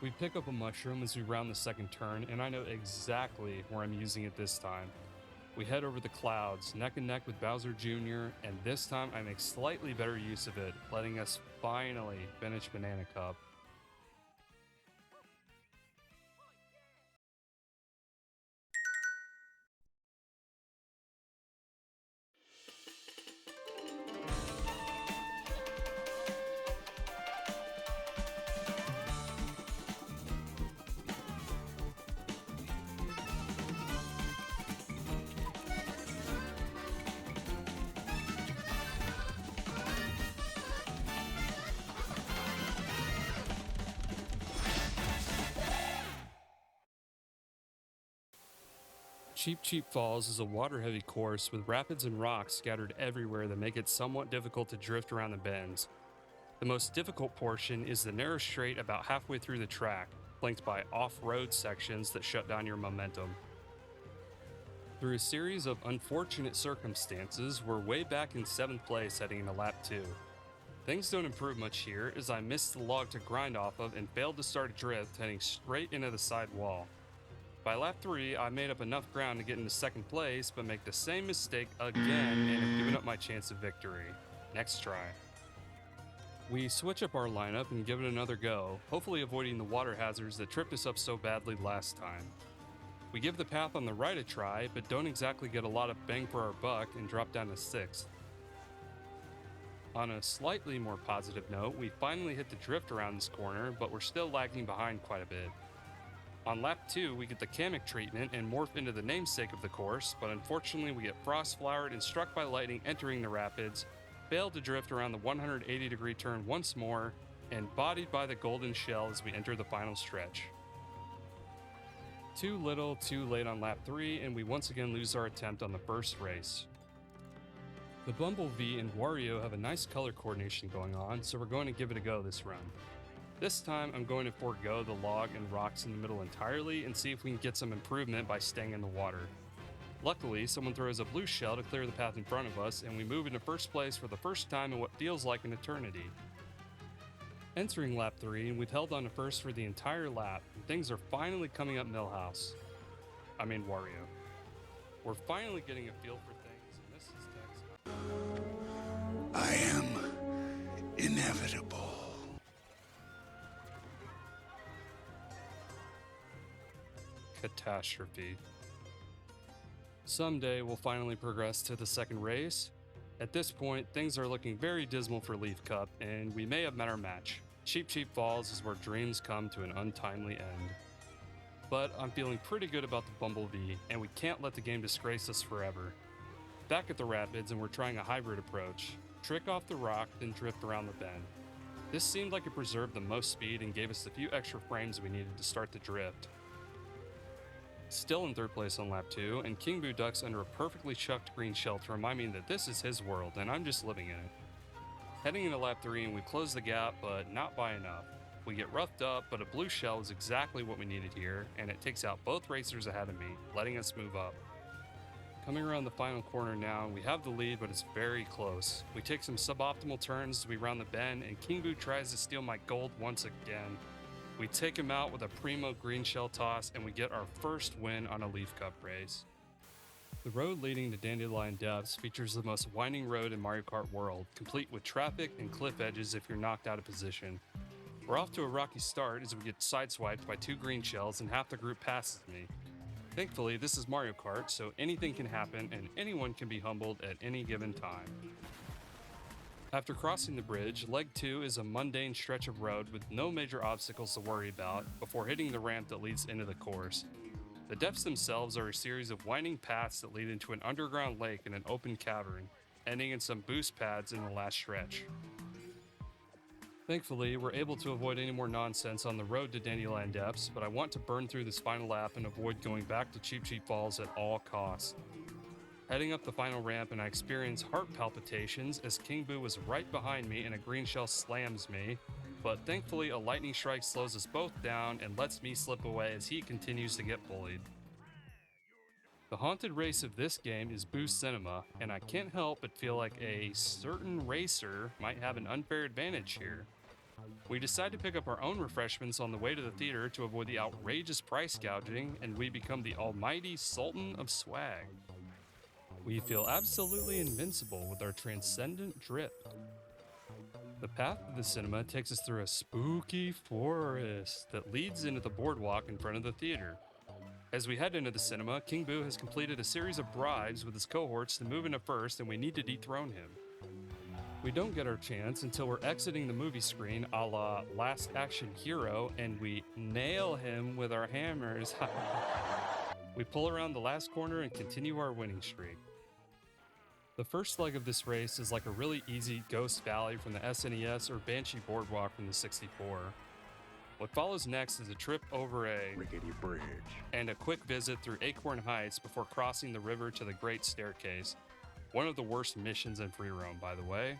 We pick up a mushroom as we round the second turn, and I know exactly where I'm using it this time. We head over the clouds, neck and neck with Bowser Jr., and this time I make slightly better use of it, letting us finally finish Banana Cup. Cheap Cheap Falls is a water-heavy course with rapids and rocks scattered everywhere that make it somewhat difficult to drift around the bends. The most difficult portion is the narrow straight about halfway through the track, flanked by off-road sections that shut down your momentum. Through a series of unfortunate circumstances, we're way back in 7th place heading into lap 2. Things don't improve much here as I missed the log to grind off of and failed to start a drift heading straight into the side wall. By lap 3, I made up enough ground to get into 2nd place, but make the same mistake again and have given up my chance of victory. Next try. We switch up our lineup and give it another go, hopefully avoiding the water hazards that tripped us up so badly last time. We give the path on the right a try, but don't exactly get a lot of bang for our buck and drop down to 6th. On a slightly more positive note, we finally hit the drift around this corner, but we're still lagging behind quite a bit. On lap 2, we get the Kamek treatment and morph into the namesake of the course, but unfortunately we get frost flowered and struck by lightning entering the rapids, fail to drift around the 180-degree turn once more, and bodied by the golden shell as we enter the final stretch. Too little, too late on lap 3, and we once again lose our attempt on the first race. The Bumblebee and Wario have a nice color coordination going on, so we're going to give it a go this run. This time, I'm going to forego the log and rocks in the middle entirely and see if we can get some improvement by staying in the water. Luckily, someone throws a blue shell to clear the path in front of us, and we move into first place for the first time in what feels like an eternity. Entering lap 3, we've held on to first for the entire lap, and things are finally coming up Wario. We're finally getting a feel for things, and this is text. I am inevitable. Catastrophe. Someday we'll finally progress to the second race. At this point, things are looking very dismal for Leaf Cup, and we may have met our match. Cheap Cheap Falls is where dreams come to an untimely end. But I'm feeling pretty good about the Bumblebee, and we can't let the game disgrace us forever. Back at the rapids, and we're trying a hybrid approach. Trick off the rock, then drift around the bend. This seemed like it preserved the most speed and gave us the few extra frames we needed to start the drift. Still in 3rd place on lap 2, and King Boo ducks under a perfectly chucked green shell to remind me that this is his world and I'm just living in it. Heading into lap 3 and we close the gap, but not by enough. We get roughed up, but a blue shell is exactly what we needed here, and it takes out both racers ahead of me, letting us move up. Coming around the final corner now, we have the lead, but it's very close. We take some suboptimal turns as we round the bend, and King Boo tries to steal my gold once again. We take him out with a primo green shell toss, and we get our first win on a Leaf Cup race. The road leading to Dandelion Depths features the most winding road in Mario Kart World, complete with traffic and cliff edges if you're knocked out of position. We're off to a rocky start as we get sideswiped by 2 green shells and half the group passes me. Thankfully, this is Mario Kart, so anything can happen and anyone can be humbled at any given time. After crossing the bridge, leg 2 is a mundane stretch of road with no major obstacles to worry about before hitting the ramp that leads into the course. The depths themselves are a series of winding paths that lead into an underground lake and an open cavern, ending in some boost pads in the last stretch. Thankfully, we're able to avoid any more nonsense on the road to Dandelion Depths, but I want to burn through this final lap and avoid going back to Cheap Cheap Falls at all costs. Heading up the final ramp, and I experience heart palpitations as King Boo was right behind me and a green shell slams me, but thankfully a lightning strike slows us both down and lets me slip away as he continues to get bullied. The haunted race of this game is Boo Cinema, and I can't help but feel like a certain racer might have an unfair advantage here. We decide to pick up our own refreshments on the way to the theater to avoid the outrageous price gouging, and we become the almighty Sultan of Swag. We feel absolutely invincible with our transcendent drip. The path to the cinema takes us through a spooky forest that leads into the boardwalk in front of the theater. As we head into the cinema, King Boo has completed a series of bribes with his cohorts to move into first, and we need to dethrone him. We don't get our chance until we're exiting the movie screen a la Last Action Hero, and we nail him with our hammers. We pull around the last corner and continue our winning streak. The first leg of this race is like a really easy Ghost Valley from the SNES or Banshee Boardwalk from the 64. What follows next is a trip over a Rickety bridge. and a quick visit through Acorn Heights before crossing the river to the Great Staircase, one of the worst missions in Free Roam, by the way,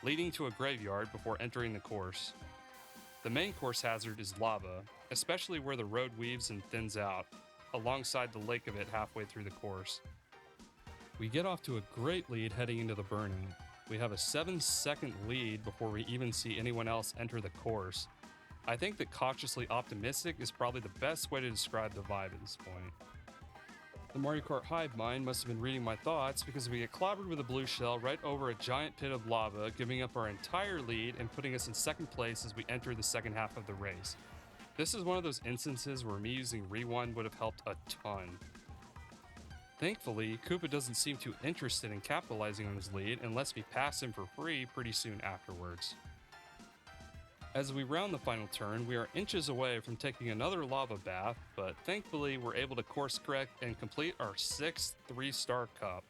leading to a graveyard before entering the course. The main course hazard is lava, especially where the road weaves and thins out, alongside the lake of it halfway through the course. We get off to a great lead heading into the burning. We have a 7-second lead before we even see anyone else enter the course. I think that cautiously optimistic is probably the best way to describe the vibe at this point. The Mario Kart hive mind must have been reading my thoughts because we get clobbered with a blue shell right over a giant pit of lava, giving up our entire lead and putting us in second place as we enter the second half of the race. This is one of those instances where me using Rewind would have helped a ton. Thankfully, Koopa doesn't seem too interested in capitalizing on his lead and lets me pass him for free pretty soon afterwards. As we round the final turn, we are inches away from taking another lava bath, but thankfully we're able to course correct and complete our 6th 3-star cup.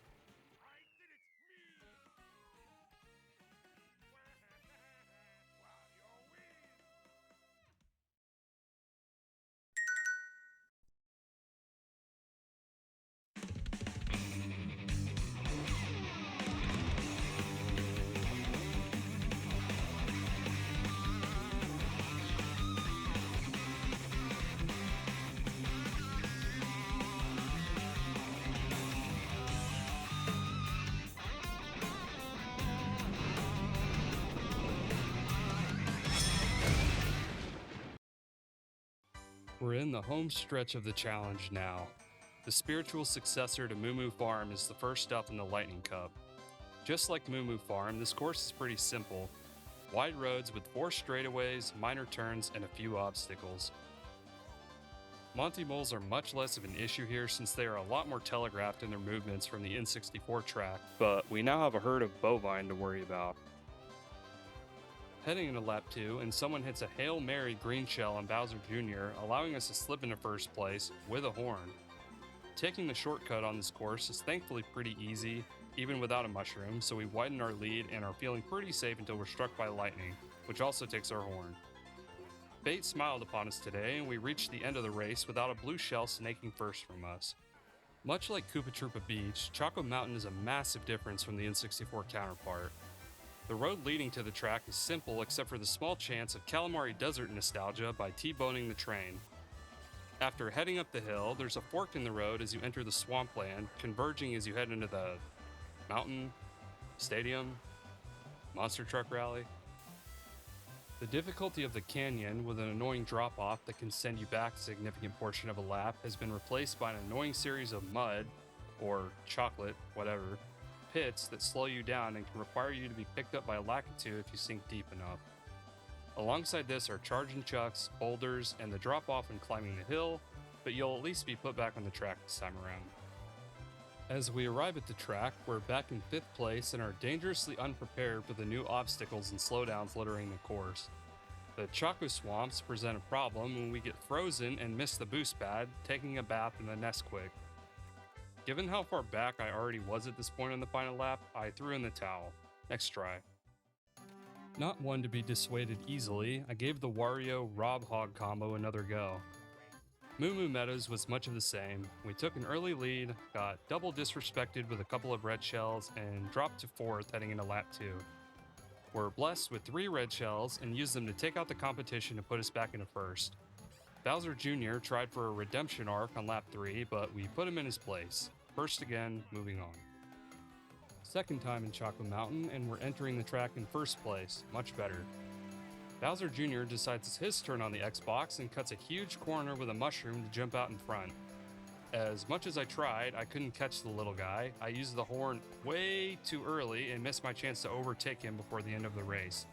We're in the home stretch of the challenge now. The spiritual successor to Moo Moo Farm is the first up in the Lightning Cup. Just like Moo Moo Farm, this course is pretty simple. Wide roads with 4 straightaways, minor turns, and a few obstacles. Monty Moles are much less of an issue here since they are a lot more telegraphed in their movements from the N64 track, but we now have a herd of bovine to worry about. Heading into lap 2, and someone hits a Hail Mary green shell on Bowser Jr., allowing us to slip into first place with a horn. Taking the shortcut on this course is thankfully pretty easy, even without a mushroom, so we widen our lead and are feeling pretty safe until we're struck by lightning, which also takes our horn. Fate smiled upon us today, and we reached the end of the race without a blue shell snaking first from us. Much like Koopa Troopa Beach, Choco Mountain is a massive difference from the N64 counterpart. The road leading to the track is simple except for the small chance of Calamari Desert nostalgia by T-boning the train. After heading up the hill, there's a fork in the road as you enter the swampland, converging as you head into the mountain, stadium, monster truck rally. The difficulty of the canyon, with an annoying drop-off that can send you back a significant portion of a lap, has been replaced by an annoying series of mud, or chocolate, whatever, pits that slow you down and can require you to be picked up by a Lakitu if you sink deep enough. Alongside this are charging chucks, boulders, and the drop-off and climbing the hill, but you'll at least be put back on the track this time around. As we arrive at the track, we're back in 5th place and are dangerously unprepared for the new obstacles and slowdowns littering the course. The Choco Swamps present a problem when we get frozen and miss the boost pad, taking a bath in the Nesquik. Given how far back I already was at this point on the final lap, I threw in the towel. Next try. Not one to be dissuaded easily, I gave the Wario Rob Hog combo another go. Moo Moo Meadows was much of the same. We took an early lead, got double disrespected with a couple of red shells, and dropped to 4th heading into lap 2. We're blessed with 3 red shells and used them to take out the competition and put us back into 1st. Bowser Jr. tried for a redemption arc on lap 3, but we put him in his place. 1st again, moving on. 2nd time in Choco Mountain, and we're entering the track in 1st place, much better. Bowser Jr. decides it's his turn on the Xbox and cuts a huge corner with a mushroom to jump out in front. As much as I tried, I couldn't catch the little guy. I used the horn way too early and missed my chance to overtake him before the end of the race.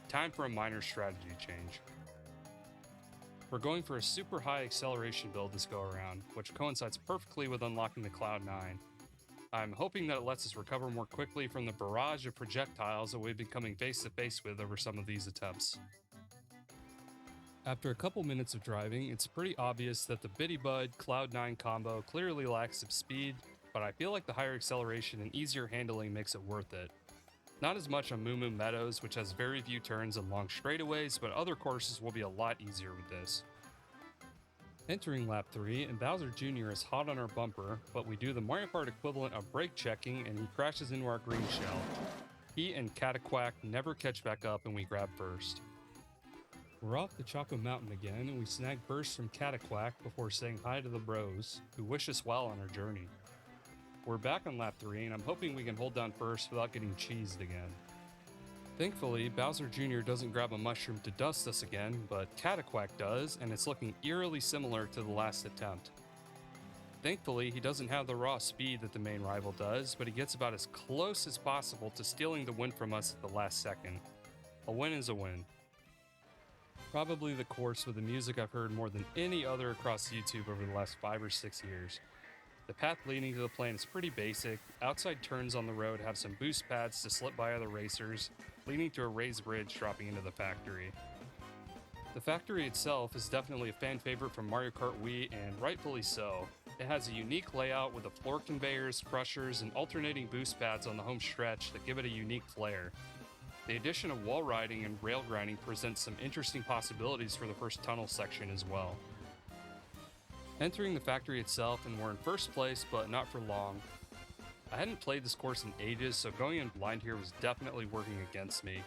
Time for a minor strategy change. We're going for a super high acceleration build this go around, which coincides perfectly with unlocking the Cloud 9. I'm hoping that it lets us recover more quickly from the barrage of projectiles that we've been coming face to face with over some of these attempts. After a couple minutes of driving, it's pretty obvious that the Bitty Bud Cloud 9 combo clearly lacks some speed, but I feel like the higher acceleration and easier handling makes it worth it. Not as much on Moo Moo Meadows, which has very few turns and long straightaways, but other courses will be a lot easier with this. Entering lap 3, and Bowser Jr. is hot on our bumper, but we do the Mario Kart equivalent of brake checking and he crashes into our green shell. He and Cataquack never catch back up and we grab 1st. We're off the Choco Mountain again and we snag 1st from Cataquack before saying hi to the bros, who wish us well on our journey. We're back on lap 3 and I'm hoping we can hold down 1st without getting cheesed again. Thankfully, Bowser Jr. doesn't grab a mushroom to dust us again, but Cataquack does, and it's looking eerily similar to the last attempt. Thankfully, he doesn't have the raw speed that the main rival does, but he gets about as close as possible to stealing the win from us at the last second. A win is a win. Probably the course with the music I've heard more than any other across YouTube over the last 5 or 6 years. The path leading to the plane is pretty basic. Outside turns on the road have some boost pads to slip by other racers, leading to a raised bridge dropping into the factory. The factory itself is definitely a fan favorite from Mario Kart Wii, and rightfully so. It has a unique layout with the floor conveyors, crushers, and alternating boost pads on the home stretch that give it a unique flair. The addition of wall riding and rail grinding presents some interesting possibilities for the first tunnel section as well. Entering the factory itself, and we're in 1st place, but not for long. I hadn't played this course in ages, so going in blind here was definitely working against me.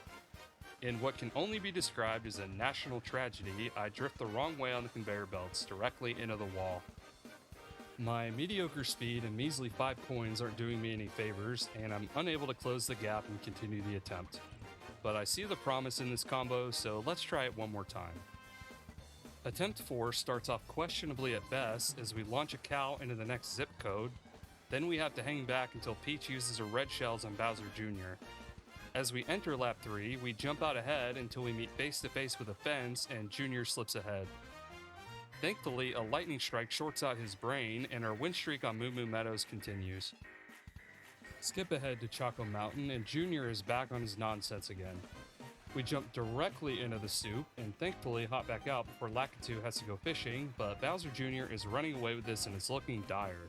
In what can only be described as a national tragedy, I drift the wrong way on the conveyor belts, directly into the wall. My mediocre speed and measly 5 coins aren't doing me any favors, and I'm unable to close the gap and continue the attempt. But I see the promise in this combo, so let's try it one more time. Attempt 4 starts off questionably at best as we launch a cow into the next zip code. Then we have to hang back until Peach uses her red shells on Bowser Jr. As we enter lap 3, we jump out ahead until we meet face to face with a fence and Jr. slips ahead. Thankfully, a lightning strike shorts out his brain and our win streak on Moo Moo Meadows continues. Skip ahead to Choco Mountain and Jr. is back on his nonsense again. We jump directly into the soup and thankfully hop back out before Lakitu has to go fishing, but Bowser Jr. is running away with this and it's looking dire.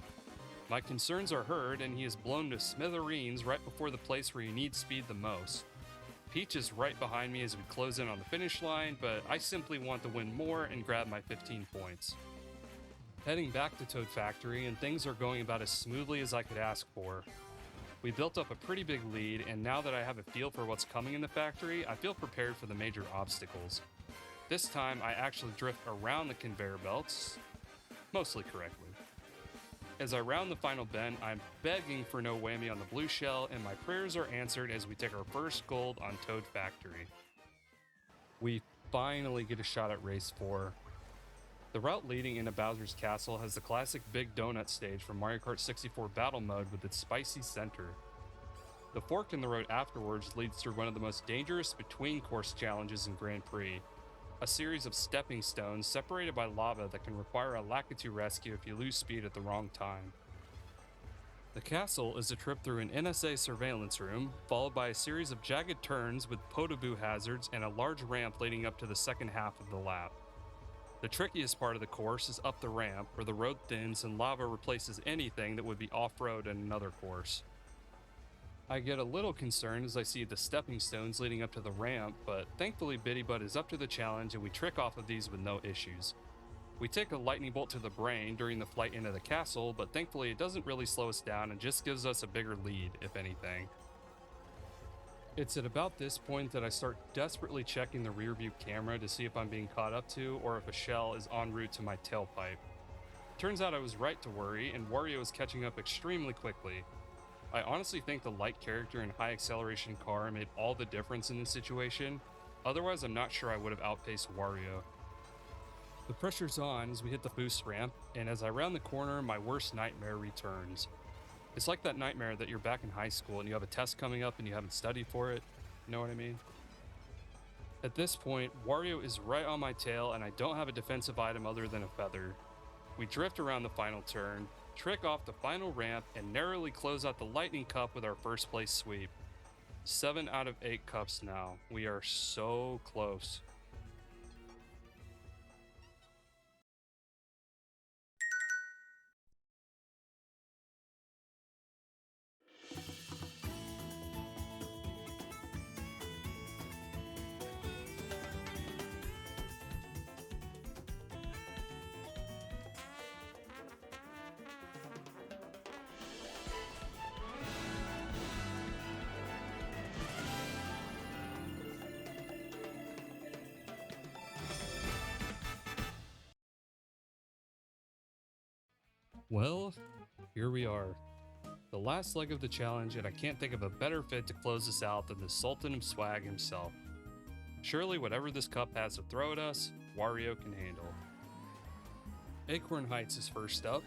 My concerns are heard and he is blown to smithereens right before the place where you need speed the most. Peach is right behind me as we close in on the finish line, but I simply want to win more and grab my 15 points. Heading back to Toad Factory and things are going about as smoothly as I could ask for. We built up a pretty big lead, and now that I have a feel for what's coming in the factory, I feel prepared for the major obstacles. This time, I actually drift around the conveyor belts, mostly correctly. As I round the final bend, I'm begging for no whammy on the blue shell, and my prayers are answered as we take our first gold on Toad Factory. We finally get a shot at Race 4. The route leading into Bowser's Castle has the classic Big Donut stage from Mario Kart 64 Battle Mode with its spicy center. The fork in the road afterwards leads through one of the most dangerous between-course challenges in Grand Prix, a series of stepping stones separated by lava that can require a Lakitu rescue if you lose speed at the wrong time. The castle is a trip through an NSA surveillance room, followed by a series of jagged turns with Podoboo hazards and a large ramp leading up to the second half of the lap. The trickiest part of the course is up the ramp, where the road thins and lava replaces anything that would be off-road in another course. I get a little concerned as I see the stepping stones leading up to the ramp, but thankfully Bitty Butt is up to the challenge and we trick off of these with no issues. We take a lightning bolt to the brain during the flight into the castle, but thankfully it doesn't really slow us down and just gives us a bigger lead, if anything. It's at about this point that I start desperately checking the rear view camera to see if I'm being caught up to or if a shell is en route to my tailpipe. Turns out I was right to worry, and Wario is catching up extremely quickly. I honestly think the light character and high acceleration car made all the difference in this situation, otherwise I'm not sure I would have outpaced Wario. The pressure's on as we hit the boost ramp, and as I round the corner, my worst nightmare returns. It's like that nightmare that you're back in high school and you have a test coming up and you haven't studied for it, you know what I mean? At this point, Wario is right on my tail and I don't have a defensive item other than a feather. We drift around the final turn, trick off the final ramp, and narrowly close out the Lightning Cup with our first place sweep. 7 out of 8 cups now. We are so close. Well, here we are. The last leg of the challenge, and I can't think of a better fit to close this out than the Sultan of Swag himself. Surely whatever this cup has to throw at us, Wario can handle. Acorn Heights is first up.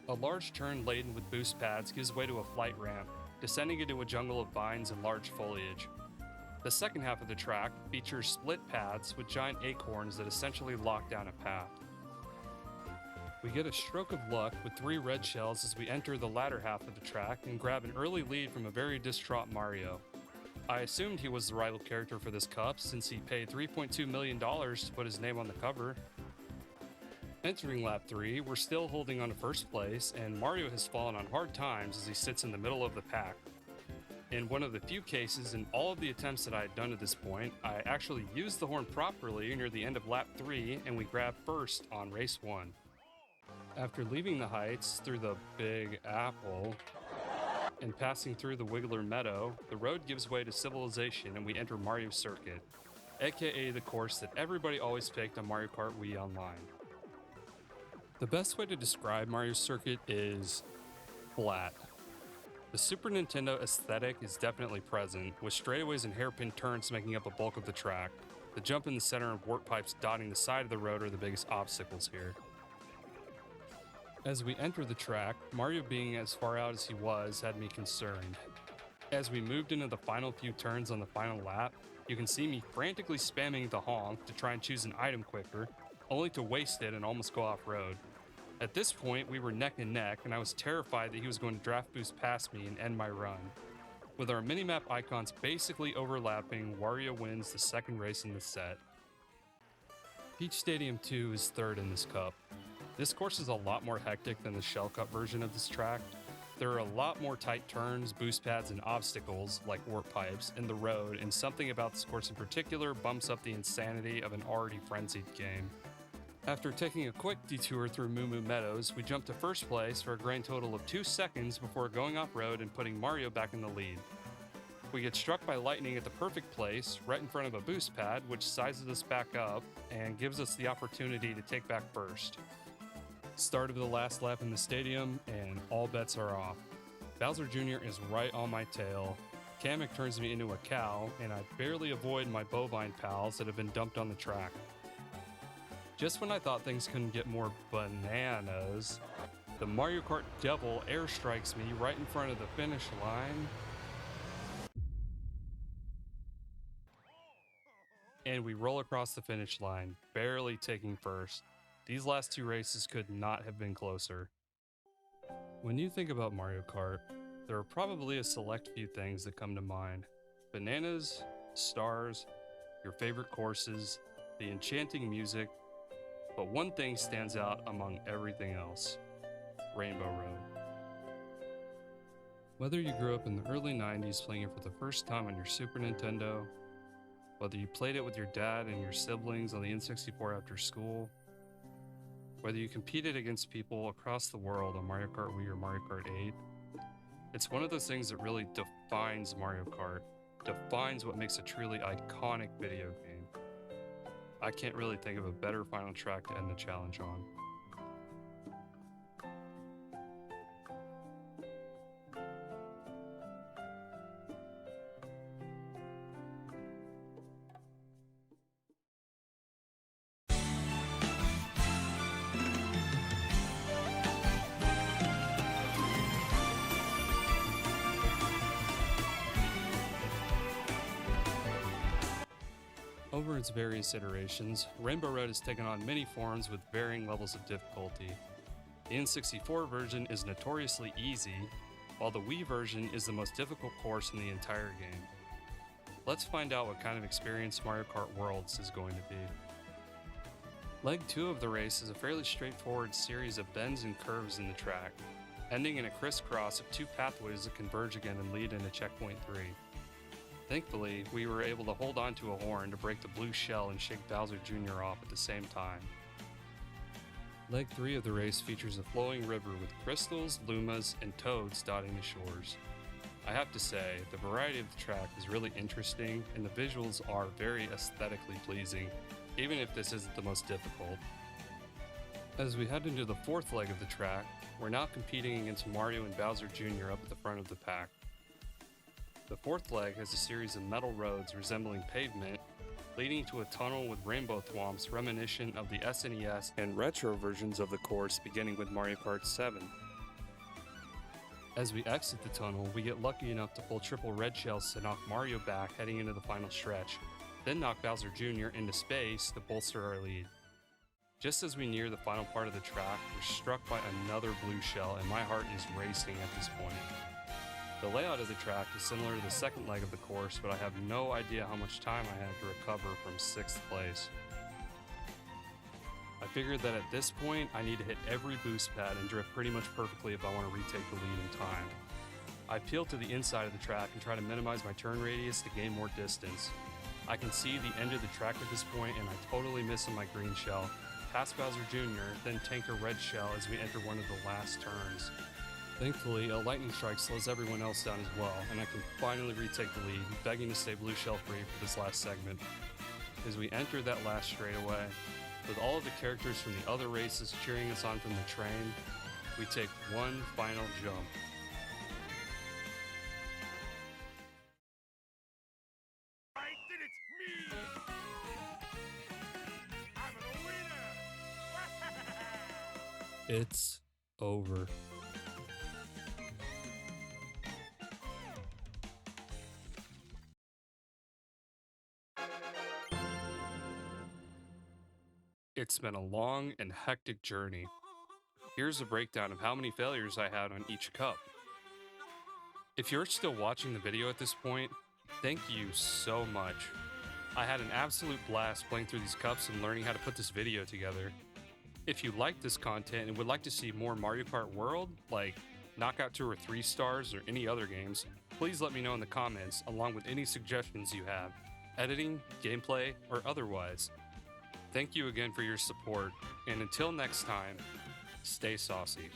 A large turn laden with boost pads gives way to a flight ramp, descending into a jungle of vines and large foliage. The second half of the track features split paths with giant acorns that essentially lock down a path. We get a stroke of luck with 3 red shells as we enter the latter half of the track and grab an early lead from a very distraught Mario. I assumed he was the rival character for this cup since he paid $3.2 million to put his name on the cover. Entering lap 3, we're still holding on to first place, and Mario has fallen on hard times as he sits in the middle of the pack. In one of the few cases in all of the attempts that I had done at this point, I actually used the horn properly near the end of lap 3, and we grabbed first on race 1. After leaving the heights through the Big Apple and passing through the Wiggler Meadow, the road gives way to Civilization and we enter Mario Circuit, aka the course that everybody always picked on Mario Kart Wii Online. The best way to describe Mario Circuit is flat. The Super Nintendo aesthetic is definitely present, with straightaways and hairpin turns making up a bulk of the track. The jump in the center and warp pipes dotting the side of the road are the biggest obstacles here. As we enter the track, Mario being as far out as he was had me concerned. As we moved into the final few turns on the final lap, you can see me frantically spamming the honk to try and choose an item quicker, only to waste it and almost go off-road. At this point, we were neck and neck, and I was terrified that he was going to draft boost past me and end my run. With our minimap icons basically overlapping, Wario wins the second race in the set. Peach Stadium 2 is third in this cup. This course is a lot more hectic than the Shell Cup version of this track. There are a lot more tight turns, boost pads, and obstacles, like warp pipes, in the road, and something about this course in particular bumps up the insanity of an already frenzied game. After taking a quick detour through Moo Moo Meadows, we jump to first place for a grand total of 2 seconds before going off-road and putting Mario back in the lead. We get struck by lightning at the perfect place, right in front of a boost pad, which sizes us back up and gives us the opportunity to take back first. Start of the last lap in the stadium, and all bets are off. Bowser Jr. is right on my tail. Kamek turns me into a cow, and I barely avoid my bovine pals that have been dumped on the track. Just when I thought things couldn't get more bananas, the Mario Kart Devil airstrikes me right in front of the finish line. And we roll across the finish line, barely taking first. These last 2 races could not have been closer. When you think about Mario Kart, there are probably a select few things that come to mind. Bananas, stars, your favorite courses, the enchanting music, but one thing stands out among everything else: Rainbow Road. Whether you grew up in the early 90s playing it for the first time on your Super Nintendo, whether you played it with your dad and your siblings on the N64 after school, whether you competed against people across the world on Mario Kart Wii or Mario Kart 8, it's one of those things that really defines Mario Kart, defines what makes a truly iconic video game. I can't really think of a better final track to end the challenge on. Over its various iterations, Rainbow Road has taken on many forms with varying levels of difficulty. The N64 version is notoriously easy, while the Wii version is the most difficult course in the entire game. Let's find out what kind of experience Mario Kart Worlds is going to be. Leg 2 of the race is a fairly straightforward series of bends and curves in the track, ending in a crisscross of 2 pathways that converge again and lead into checkpoint 3. Thankfully, we were able to hold on to a horn to break the blue shell and shake Bowser Jr. off at the same time. Leg 3 of the race features a flowing river with crystals, lumas, and toads dotting the shores. I have to say, the variety of the track is really interesting and the visuals are very aesthetically pleasing, even if this isn't the most difficult. As we head into the 4th leg of the track, we're now competing against Mario and Bowser Jr. up at the front of the pack. The 4th leg has a series of metal roads resembling pavement, leading to a tunnel with rainbow thwomps reminiscent of the SNES and retro versions of the course beginning with Mario Kart 7. As we exit the tunnel, we get lucky enough to pull triple red shells to knock Mario back heading into the final stretch, then knock Bowser Jr. into space to bolster our lead. Just as we near the final part of the track, we're struck by another blue shell and my heart is racing at this point. The layout of the track is similar to the 2nd leg of the course, but I have no idea how much time I have to recover from 6th place. I figured that at this point, I need to hit every boost pad and drift pretty much perfectly if I want to retake the lead in time. I peel to the inside of the track and try to minimize my turn radius to gain more distance. I can see the end of the track at this point and I totally miss on my green shell, pass Bowser Jr., then tank a red shell as we enter one of the last turns. Thankfully, a lightning strike slows everyone else down as well, and I can finally retake the lead, begging to stay blue shell free for this last segment. As we enter that last straightaway, with all of the characters from the other races cheering us on from the train, we take one final jump. I did it! Me! I'm the winner! It's over. It's been a long and hectic journey. Here's a breakdown of how many failures I had on each cup. If you're still watching the video at this point, thank you so much. I had an absolute blast playing through these cups and learning how to put this video together. If you like this content and would like to see more Mario Kart World, like Knockout 2 or 3 stars or any other games, please let me know in the comments along with any suggestions you have, editing, gameplay, or otherwise. Thank you again for your support. And until next time, stay saucy.